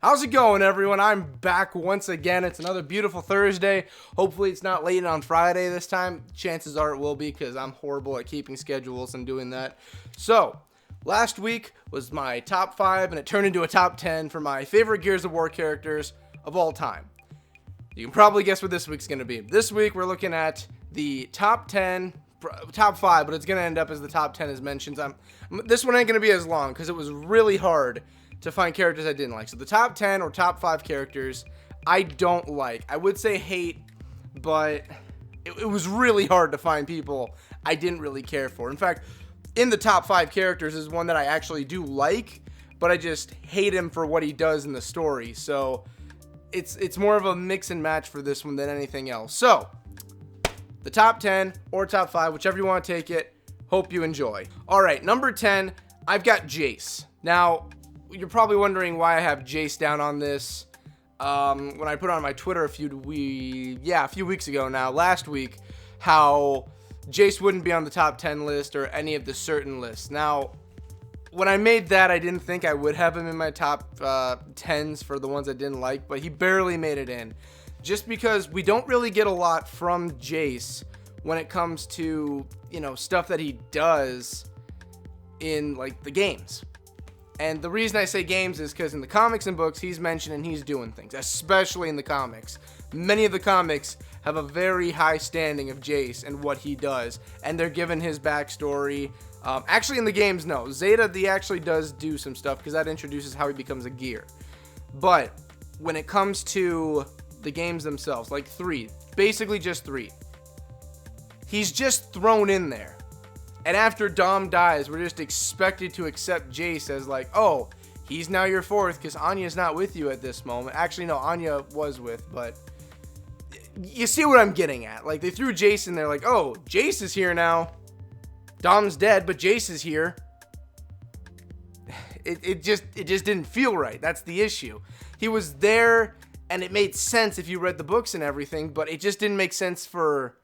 How's it going, everyone? I'm back once again. It's another beautiful Thursday. Hopefully it's not late on Friday this time. Chances are it will be because I'm horrible at keeping schedules and doing that. So, last week was my top 5 and it turned into a top 10 for my favorite Gears of War characters of all time. You can probably guess what this week's going to be. This week we're looking at the top 5, but it's going to end up as the top 10 as mentioned. This one ain't going to be as long because it was really hard to find characters I didn't like. So the top 10 or top 5 characters I don't like. I would say hate, but it was really hard to find people I didn't really care for. In fact, in the top 5 characters is one that I actually do like, but I just hate him for what he does in the story. So it's more of a mix and match for this one than anything else. So the top 10 or top 5, whichever you want to take it. Hope you enjoy. All right, number 10, I've got Jace. Now, you're probably wondering why I have Jace down on this. When I put on my Twitter a few weeks ago now, last week, how Jace wouldn't be on the top 10 list or any of the certain lists. Now, when I made that, I didn't think I would have him in my top 10s for the ones I didn't like, but he barely made it in. Just because we don't really get a lot from Jace when it comes to, stuff that he does in, the games. And the reason I say games is because in the comics and books, he's mentioned and he's doing things, especially in the comics. Many of the comics have a very high standing of Jace and what he does, and they're given his backstory. Actually, in the games, no. Zeta, he actually does do some stuff because that introduces how he becomes a gear. But when it comes to the games themselves, like 3, basically just 3, he's just thrown in there. And after Dom dies, we're just expected to accept Jace as oh, he's now your 4th because Anya's not with you at this moment. Actually, no, Anya was with, but you see what I'm getting at. They threw Jace in there oh, Jace is here now. Dom's dead, but Jace is here. It just didn't feel right. That's the issue. He was there, and it made sense if you read the books and everything, but it just didn't make sense for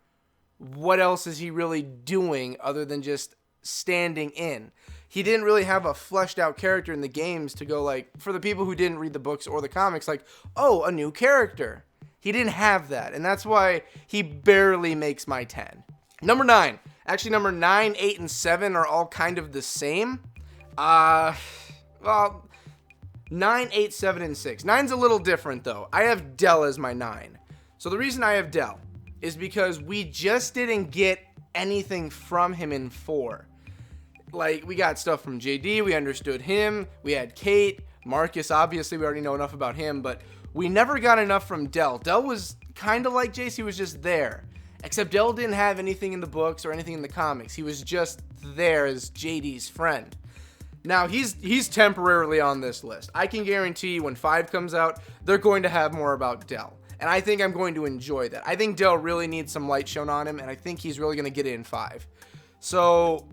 what else is he really doing other than just standing in. He didn't really have a fleshed out character in the games to go for the people who didn't read the books or the comics, oh, a new character. He didn't have that, and that's why he barely makes my 10. Number 9. Actually, number 9, 8, and 7 are all kind of the same. 9, 8, 7, and 6. 9's a little different, though. I have Dell as my 9. So the reason I have Dell is because we just didn't get anything from him in 4. We got stuff from JD, we understood him, we had Kate, Marcus, obviously we already know enough about him, but we never got enough from Dell. Dell was kind of like Jace, he was just there. Except Dell didn't have anything in the books or anything in the comics. He was just there as JD's friend. Now, he's temporarily on this list. I can guarantee you when 5 comes out, they're going to have more about Dell. And I think I'm going to enjoy that. I think Dell really needs some light shown on him, and I think he's really going to get it in 5. So,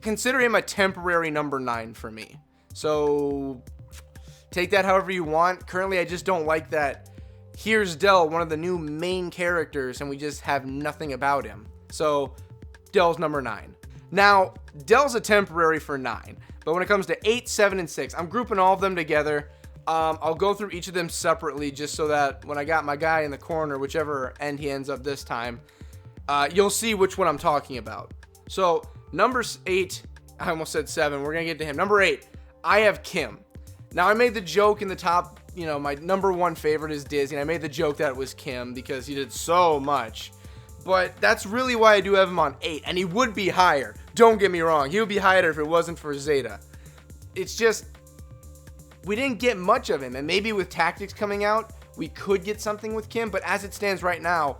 consider him a temporary number 9 for me. So, take that however you want. Currently, I just don't like that. Here's Dell, one of the new main characters, and we just have nothing about him. So, Dell's number 9. Now, Dell's a temporary for 9. But when it comes to 8, 7, and 6, I'm grouping all of them together. I'll go through each of them separately just so that when I got my guy in the corner, whichever end he ends up this time, you'll see which one I'm talking about. So, number 8, I almost said 7. We're going to get to him. Number 8, I have Kim. Now, I made the joke in the top, my number 1 favorite is Dizzy, and I made the joke that it was Kim because he did so much. But that's really why I do have him on 8, and he would be higher. Don't get me wrong. He would be higher if it wasn't for Zeta. It's just, we didn't get much of him, and maybe with Tactics coming out, we could get something with Kim, but as it stands right now,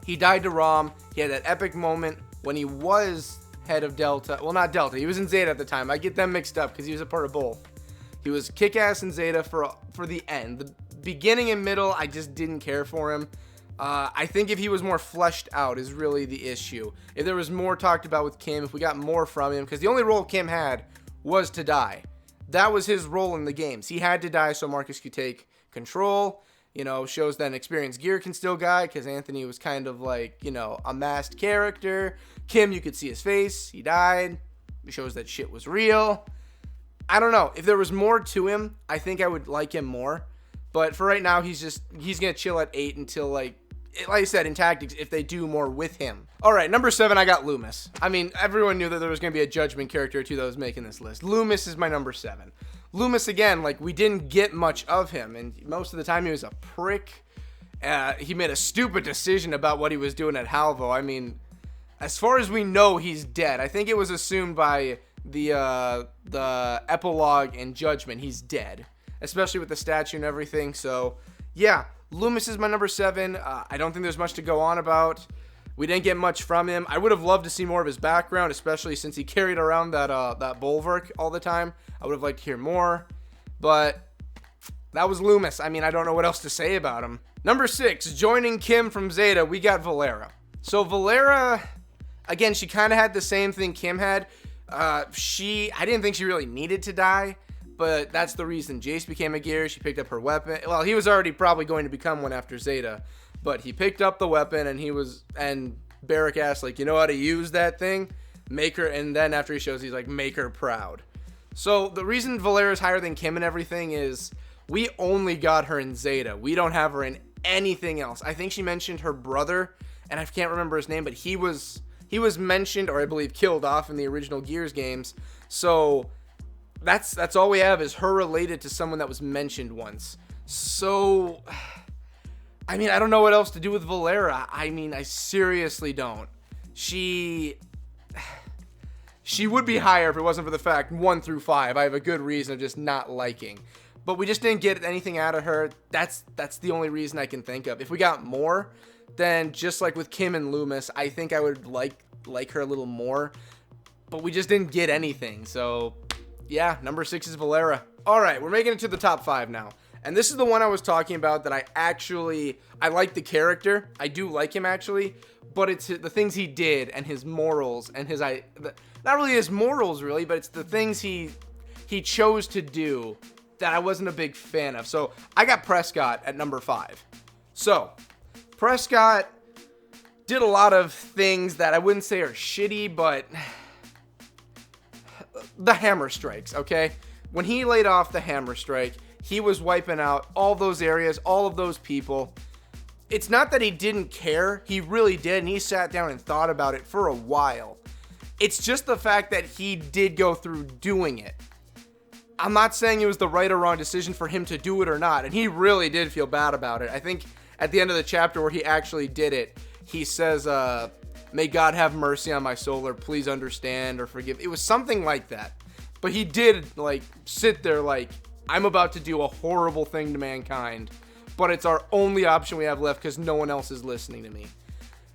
he died to Rom. He had that epic moment when he was head of Delta. Well, not Delta. He was in Zeta at the time. I get them mixed up because he was a part of both. He was kick-ass in Zeta for the end. The beginning and middle, I just didn't care for him. I think if he was more fleshed out is really the issue. If there was more talked about with Kim, if we got more from him, because the only role Kim had was to die. That was his role in the games. He had to die so Marcus could take control. Shows that an experienced gear can still guide, because Anthony was kind of a masked character. Kim, you could see his face. He died. It shows that shit was real. I don't know. If there was more to him, I think I would like him more. But for right now, he's going to chill at 8 until, like I said, in tactics, if they do more with him. All right, number 7, I got Loomis. I mean, everyone knew that there was going to be a Judgment character or two that was making this list. Loomis is my number 7. Loomis, again, like, we didn't get much of him, and most of the time he was a prick. He made a stupid decision about what he was doing at Halvo. I mean, as far as we know, he's dead. I think it was assumed by the epilogue and Judgment he's dead, especially with the statue and everything. So, yeah. Loomis is my number 7. I don't think there's much to go on about. We didn't get much from him. I would have loved to see more of his background, especially since he carried around that bulwark all the time. I would have liked to hear more. But that was Loomis. I mean, I don't know what else to say about him. Number 6, joining Kim from Zeta, we got Valera. So Valera, again, she kind of had the same thing Kim had. I didn't think she really needed to die. But that's the reason. Jace became a gear. She picked up her weapon. Well, he was already probably going to become one after Zeta. But he picked up the weapon, and Barrick asked, like, you know how to use that thing? Make her, and then after he shows, he's like, make her proud. So the reason Valera's higher than Kim and everything is we only got her in Zeta. We don't have her in anything else. I think she mentioned her brother, and I can't remember his name, but he was mentioned, or I believe killed off in the original Gears games. So that's all we have is her related to someone that was mentioned once. So, I mean, I don't know what else to do with Valera. I mean, I seriously don't. She would be higher if it wasn't for the fact 1 through 5. I have a good reason of just not liking. But we just didn't get anything out of her. That's the only reason I can think of. If we got more, then just like with Kim and Loomis, I think I would like her a little more. But we just didn't get anything. So, yeah, number 6 is Valera. All right, we're making it to the top 5 now. And this is the one I was talking about that I like the character. I do like him, actually. But it's the things he did and his morals and not really his morals, really, but it's the things he chose to do that I wasn't a big fan of. So I got Prescott at number 5. So Prescott did a lot of things that I wouldn't say are shitty, but the hammer strikes, okay? When he laid off the hammer strike, he was wiping out all those areas, all of those people. It's not that he didn't care. He really did, and he sat down and thought about it for a while. It's just the fact that he did go through doing it. I'm not saying it was the right or wrong decision for him to do it or not, and he really did feel bad about it. I think at the end of the chapter where he actually did it, he says, may God have mercy on my soul, or please understand, or forgive. It was something like that. But he did, like, sit there like, I'm about to do a horrible thing to mankind, but it's our only option we have left because no one else is listening to me.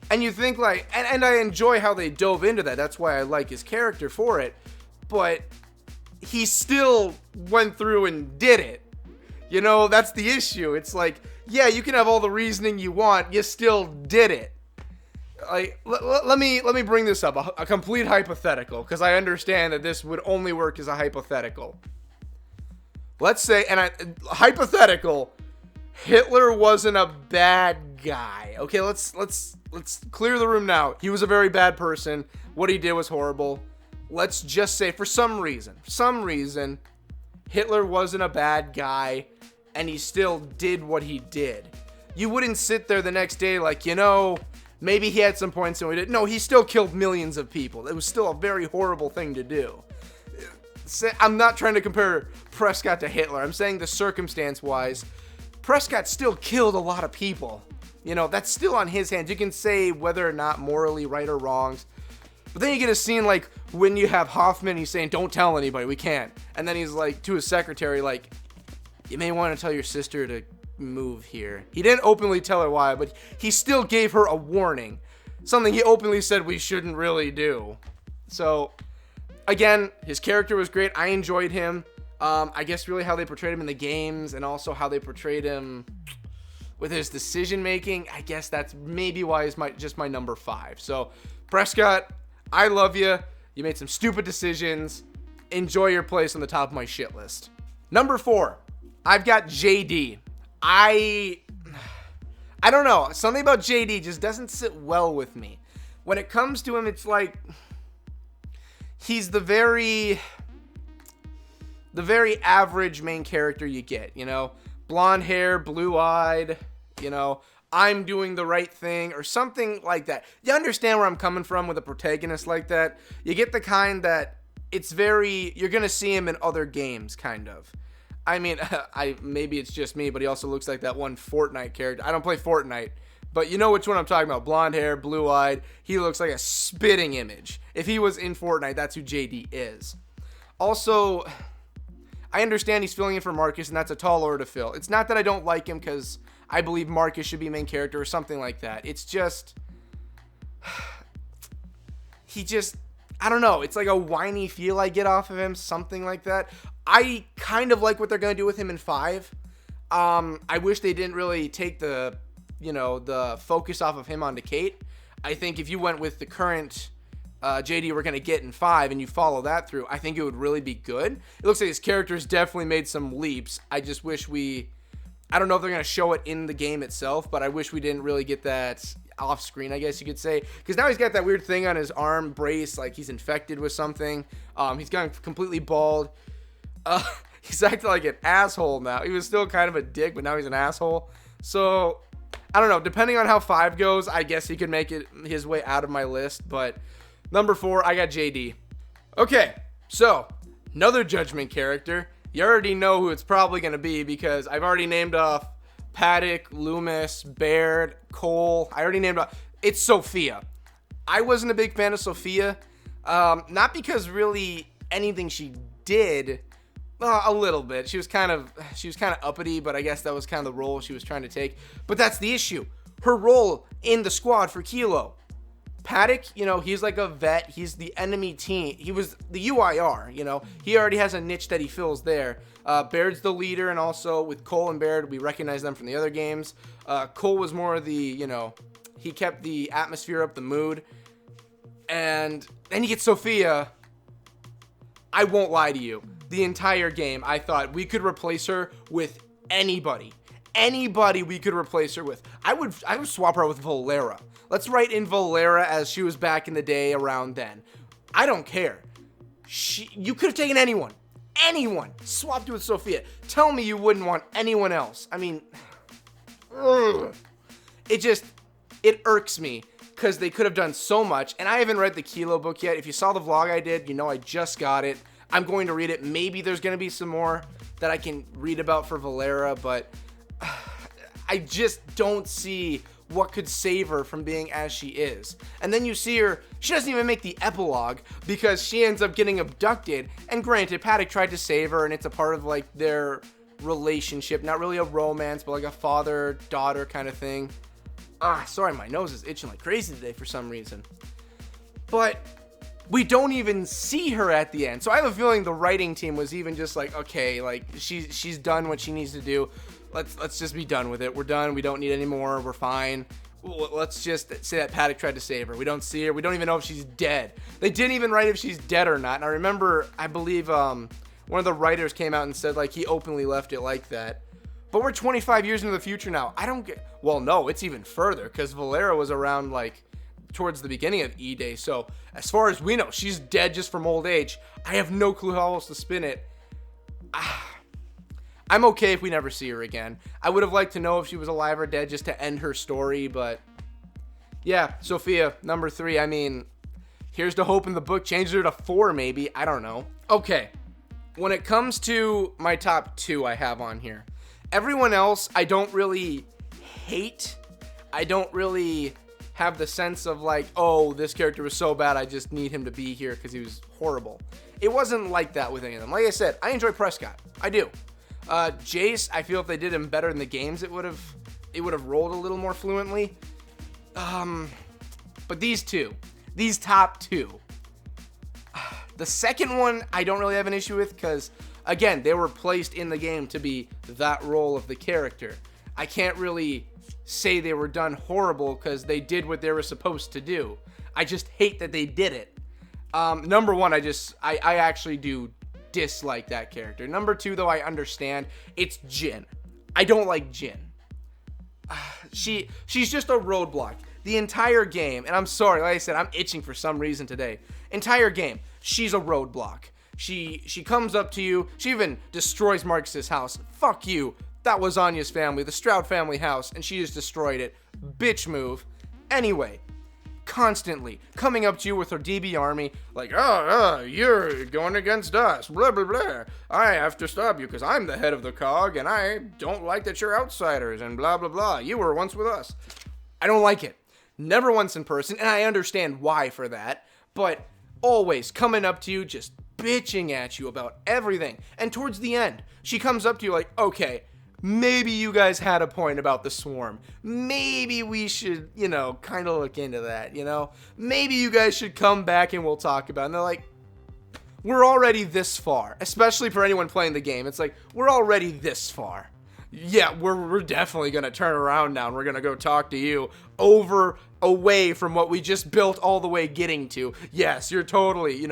And you think, like, and I enjoy how they dove into that. That's why I like his character for it. But he still went through and did it. You know, that's the issue. It's like, yeah, you can have all the reasoning you want. You still did it. Like, let me bring this up. A complete hypothetical, because I understand that this would only work as a hypothetical. Let's say, hypothetical, Hitler wasn't a bad guy. Okay, let's clear the room now. He was a very bad person. What he did was horrible. Let's just say for some reason, Hitler wasn't a bad guy and he still did what he did. You wouldn't sit there the next day like, you know, maybe he had some points and we didn't. No, he still killed millions of people. It was still a very horrible thing to do. I'm not trying to compare Prescott to Hitler. I'm saying the circumstance-wise, Prescott still killed a lot of people. You know, that's still on his hands. You can say whether or not morally right or wrong. But then you get a scene like when you have Hoffman, he's saying, don't tell anybody, we can't. And then he's like, to his secretary, like, you may want to tell your sister to move here. He didn't openly tell her why, but he still gave her a warning. Something he openly said we shouldn't really do. So, again, his character was great. I enjoyed him. I guess really how they portrayed him in the games and also how they portrayed him with his decision making. I guess that's maybe why he's just my number 5. So, Prescott, I love you. You made some stupid decisions. Enjoy your place on the top of my shit list. Number 4, I've got JD. I don't know. Something about JD just doesn't sit well with me. When it comes to him, it's like he's the very the very average main character you get, blonde hair, blue-eyed, I'm doing the right thing or something like that. You understand where I'm coming from with a protagonist like that? You get the kind that you're going to see him in other games, kind of. I mean, maybe it's just me, but he also looks like that one Fortnite character. I don't play Fortnite, but you know which one I'm talking about. Blonde hair, blue-eyed. He looks like a spitting image. If he was in Fortnite, that's who JD is. Also, I understand he's filling in for Marcus, and that's a tall order to fill. It's not that I don't like him because I believe Marcus should be main character or something like that. It's just, I don't know. It's like a whiny feel I get off of him, something like that. I kind of like what they're going to do with him in 5. I wish they didn't really take the focus off of him onto Kate. I think if you went with the current JD we're going to get in 5 and you follow that through, I think it would really be good. It looks like his character's definitely made some leaps. I just wish I don't know if they're going to show it in the game itself, but I wish we didn't really get that off screen, I guess you could say, because now he's got that weird thing on his arm brace, like he's infected with something. He's gone completely bald. He's acting like an asshole now. He was still kind of a dick, but now he's an asshole. So I don't know, depending on how 5 goes, I guess he could make it his way out of my list. But number 4, I got JD. Okay, so another Judgment character. You already know who it's probably going to be because I've already named off Paddock, Loomis, Baird, Cole. I already named off. It's Sophia. I wasn't a big fan of Sophia. Not because really anything she did. A little bit. She was kind of uppity, but I guess that was kind of the role she was trying to take. But that's the issue. Her role in the squad for Kilo. Paddock, he's like a vet. He's the enemy team. He was the UIR, He already has a niche that he fills there. Baird's the leader, and also with Cole and Baird, we recognize them from the other games. Cole was more of the, he kept the atmosphere up, the mood. And then you get Sophia. I won't lie to you. The entire game, I thought we could replace her with anybody. Anybody we could replace her with. I would swap her out with Valera. Let's write in Valera as she was back in the day around then. I don't care. You could have taken anyone. Anyone. Swapped it with Sophia. Tell me you wouldn't want anyone else. I mean, it irks me because they could have done so much. And I haven't read the Kilo book yet. If you saw the vlog I did, I just got it. I'm going to read it. Maybe there's going to be some more that I can read about for Valera, but I just don't see what could save her from being as she is. And then you see her, she doesn't even make the epilogue because she ends up getting abducted. And granted, Paddock tried to save her, and it's a part of like their relationship, not really a romance, but like a father-daughter kind of thing. Sorry, my nose is itching like crazy today for some reason. But we don't even see her at the end. So I have a feeling the writing team was even just like, okay, like she's done what she needs to do. Let's just be done with it. We're done. We don't need any more. We're fine. Let's just say that Paddock tried to save her. We don't see her. We don't even know if she's dead. They didn't even write if she's dead or not. And I remember, I believe one of the writers came out and said like he openly left it like that. But we're 25 years into the future now. Well, no, it's even further because Valera was around like towards the beginning of E-Day. So as far as we know, she's dead just from old age. I have no clue how else to spin it. I'm okay if we never see her again. I would have liked to know if she was alive or dead just to end her story, but yeah, Sophia, number 3. I mean, here's to hope in the book changes her to 4 maybe. I don't know. Okay, when it comes to my top 2 I have on here, everyone else I don't really hate. I don't really have the sense of like, oh, this character was so bad I just need him to be here because he was horrible. It wasn't like that with any of them. Like I said, I enjoy Prescott. I do. Jace, I feel if they did him better in the games, it would have rolled a little more fluently. But these top 2. The second one, I don't really have an issue with because, again, they were placed in the game to be that role of the character. I can't really say they were done horrible because they did what they were supposed to do. I just hate that they did it. Number 1, I actually do dislike that character. Number 2, though, I understand. It's Jin. I don't like Jin. She's just a roadblock. The entire game, and I'm sorry, like I said, I'm itching for some reason today. Entire game, she's a roadblock. She comes up to you. She even destroys Marcus's house. Fuck you. That was Anya's family, the Stroud family house, and she just destroyed it. Bitch move. Anyway, constantly coming up to you with her DB army, like, you're going against us, blah, blah, blah. I have to stop you because I'm the head of the cog, and I don't like that you're outsiders, and blah, blah, blah. You were once with us. I don't like it. Never once in person, and I understand why for that, but always coming up to you, just bitching at you about everything. And towards the end, she comes up to you like, okay, maybe you guys had a point about the swarm. Maybe we should, kind of look into that, Maybe you guys should come back and we'll talk about it. And they're like, we're already this far. Especially for anyone playing the game. It's like, we're already this far. Yeah, we're definitely going to turn around now and we're going to go talk to you away from what we just built all the way getting to. Yes, you're totally,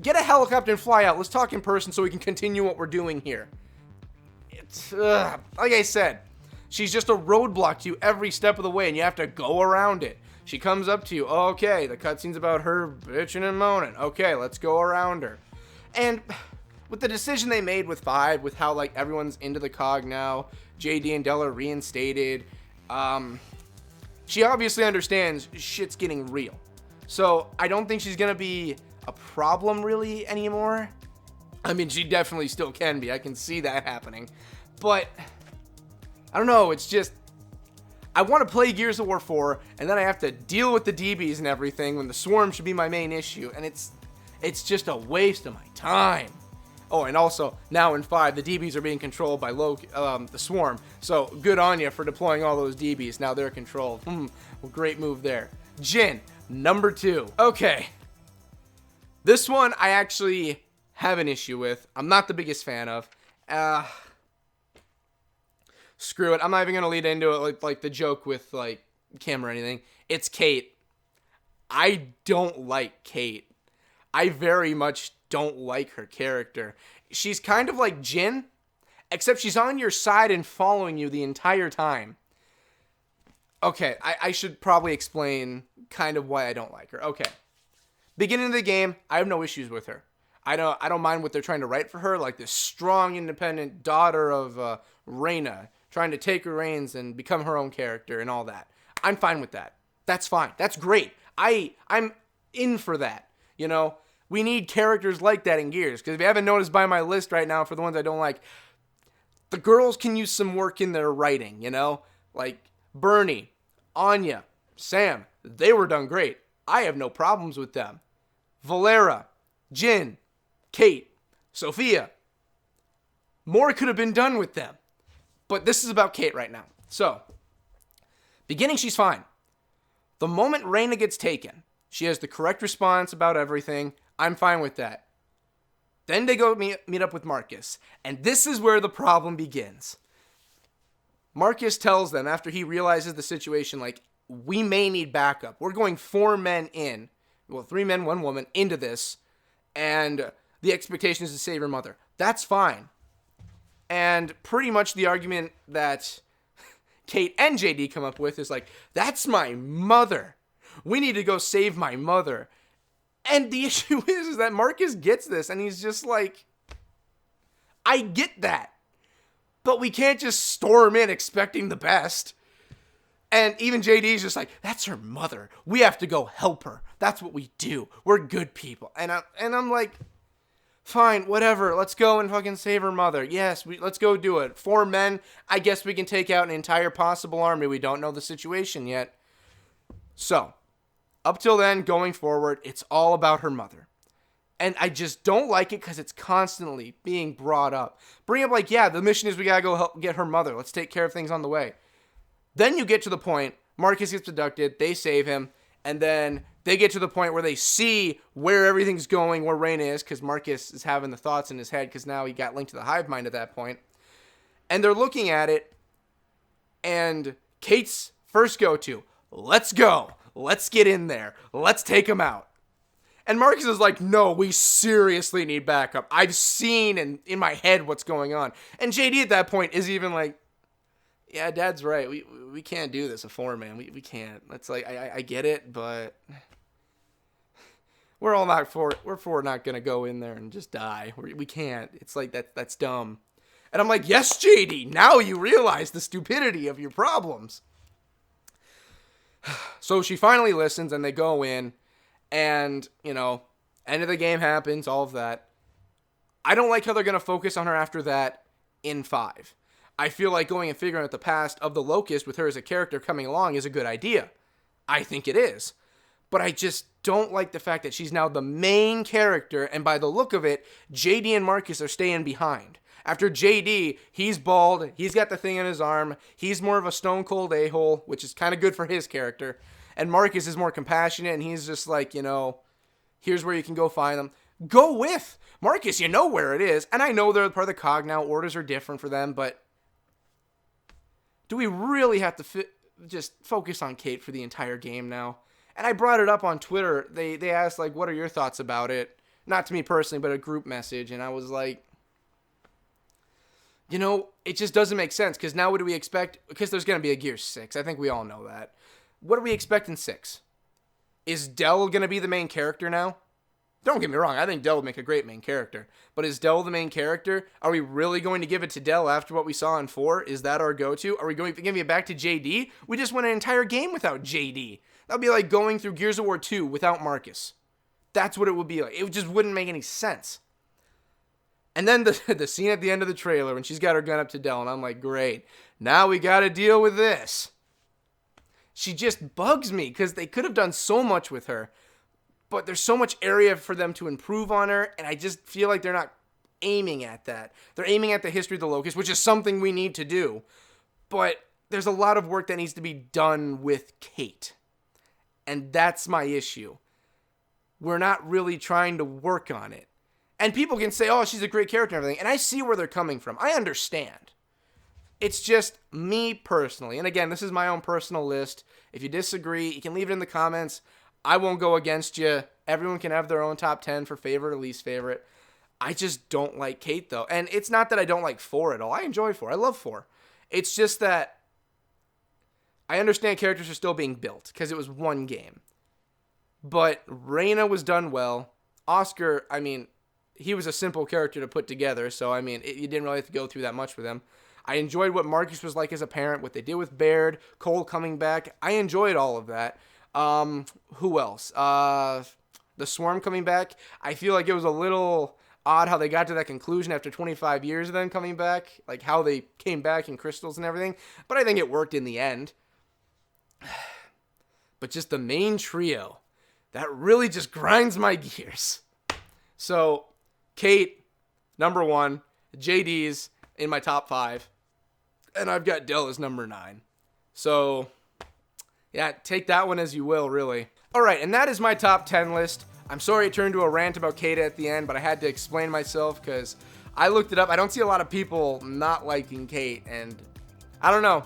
get a helicopter and fly out. Let's talk in person so we can continue what we're doing here. Like I said, she's just a roadblock to you every step of the way, and you have to go around it. She comes up to you. Okay, the cutscene's about her bitching and moaning. Okay, let's go around her. And with the decision they made with 5, with how everyone's into the cog now, JD and Dell are reinstated. She obviously understands shit's getting real. So I don't think she's gonna be a problem really anymore. I mean, she definitely still can be. I can see that happening. But, I don't know, it's just, I want to play Gears of War 4, and then I have to deal with the DBs and everything when the swarm should be my main issue, and it's just a waste of my time. Oh, and also, now in 5, the DBs are being controlled by the swarm, so good on you for deploying all those DBs. Now they're controlled. Well, great move there. Jin, number 2. Okay. This one, I actually have an issue with. I'm not the biggest fan of. Screw it. I'm not even going to lead into it like the joke with Kim or anything. It's Kate. I don't like Kate. I very much don't like her character. She's kind of like Jin, except she's on your side and following you the entire time. Okay, I should probably explain kind of why I don't like her. Okay. Beginning of the game, I have no issues with her. I don't mind what they're trying to write for her, like this strong, independent daughter of Reyna, trying to take her reins and become her own character and all that. I'm fine with that. That's fine. That's great. I'm in for that. We need characters like that in Gears, because if you haven't noticed by my list right now, for the ones I don't like, the girls can use some work in their writing, Like Bernie, Anya, Sam, they were done great. I have no problems with them. Valera, Jin, Kate, Sophia. More could have been done with them. But this is about Kate right now. So, beginning, she's fine. The moment Reyna gets taken, she has the correct response about everything. I'm fine with that. Then they go meet up with Marcus. And this is where the problem begins. Marcus tells them, after he realizes the situation, we may need backup. We're going 4 men in. Well, 3 men, 1 woman into this. And the expectation is to save her mother. That's fine. And pretty much the argument that Kate and JD come up with is that's my mother. We need to go save my mother. And the issue is that Marcus gets this, and he's just I get that. But we can't just storm in expecting the best. And even JD's just that's her mother. We have to go help her. That's what we do. We're good people. And I'm fine, whatever. Let's go and fucking save her mother. Yes, let's go do it. 4 men. I guess we can take out an entire possible army. We don't know the situation yet. So, up till then, going forward, it's all about her mother. And I just don't like it because it's constantly being brought up. Bring up the mission is we gotta go help get her mother. Let's take care of things on the way. Then you get to the point, Marcus gets abducted, they save him, and then they get to the point where they see where everything's going, where Reyna is, because Marcus is having the thoughts in his head, because now he got linked to the hive mind at that point. And they're looking at it, and Kate's first go-to, let's go. Let's get in there. Let's take him out. And Marcus is no, we seriously need backup. I've seen in my head what's going on. And JD at that point is even yeah, Dad's right. We can't do this, a 4-man. We can't. That's I get it, but We're all not for it. We're for not gonna go in there and just die. We can't. It's like that's dumb. And I'm like, yes, JD. Now you realize the stupidity of your problems. So she finally listens, and they go in, and end of the game happens. All of that. I don't like how they're gonna focus on her after that in 5. I feel like going and figuring out the past of the Locust with her as a character coming along is a good idea. I think it is. But I just don't like the fact that she's now the main character, and by the look of it, JD and Marcus are staying behind. After JD, he's bald, he's got the thing in his arm, he's more of a stone cold a-hole, which is kind of good for his character, and Marcus is more compassionate, and he's just like, here's where you can go find them. Go with Marcus, you know where it is, and I know they're part of the cog now, orders are different for them, but do we really have to just focus on Kate for the entire game now? And I brought it up on Twitter. They asked, like, what are your thoughts about it? Not to me personally, but a group message. And I was like, it just doesn't make sense. Because now what do we expect? Because there's going to be a Gear 6. I think we all know that. What do we expect in 6? Is Dell going to be the main character now? Don't get me wrong. I think Dell would make a great main character. But is Dell the main character? Are we really going to give it to Dell after what we saw in 4? Is that our go-to? Are we going to give it back to JD? We just went an entire game without JD. That would be like going through Gears of War 2 without Marcus. That's what it would be like. It just wouldn't make any sense. And then the scene at the end of the trailer when she's got her gun up to Dell, and I'm like, great. Now we got to deal with this. She just bugs me because they could have done so much with her. But there's so much area for them to improve on her, and I just feel like they're not aiming at that. They're aiming at the history of the Locust, which is something we need to do. But there's a lot of work that needs to be done with Kate. And that's my issue. We're not really trying to work on it. And people can say, oh, she's a great character and everything. And I see where they're coming from. I understand. It's just me personally. And again, this is my own personal list. If you disagree, you can leave it in the comments. I won't go against you. Everyone can have their own top 10 for favorite or least favorite. I just don't like Kate, though. And it's not that I don't like 4 at all. I enjoy 4. I love 4. It's just that I understand characters are still being built because it was one game. But Reyna was done well. Oscar, he was a simple character to put together. So, you didn't really have to go through that much with him. I enjoyed what Marcus was like as a parent, what they did with Baird, Cole coming back. I enjoyed all of that. Who else? The Swarm coming back. I feel like it was a little odd how they got to that conclusion after 25 years of them coming back. Like how they came back in crystals and everything. But I think it worked in the end. But just the main trio, that really just grinds my gears. So, Kate, number 1. JD's in my top 5. And I've got Dell as number 9. So, yeah, take that one as you will, really. All right, and that is my top 10 list. I'm sorry it turned to a rant about Kate at the end, but I had to explain myself because I looked it up. I don't see a lot of people not liking Kate, and I don't know.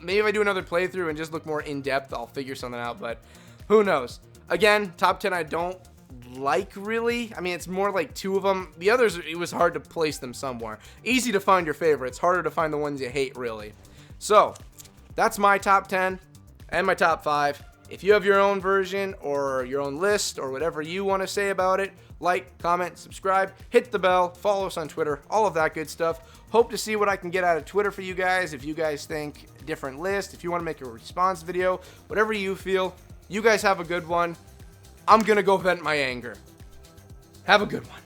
Maybe if I do another playthrough and just look more in-depth, I'll figure something out, but who knows. Again, top 10 I don't like, really. It's more like 2 of them. The others, it was hard to place them somewhere. Easy to find your favorites. Harder to find the ones you hate, really. So, that's my top 10 and my top 5. If you have your own version or your own list or whatever you want to say about it, like, comment, subscribe, hit the bell, follow us on Twitter, all of that good stuff. Hope to see what I can get out of Twitter for you guys. If you guys think different list, if you want to make a response video, whatever you feel. You guys have a good one. I'm going to go vent my anger. Have a good one.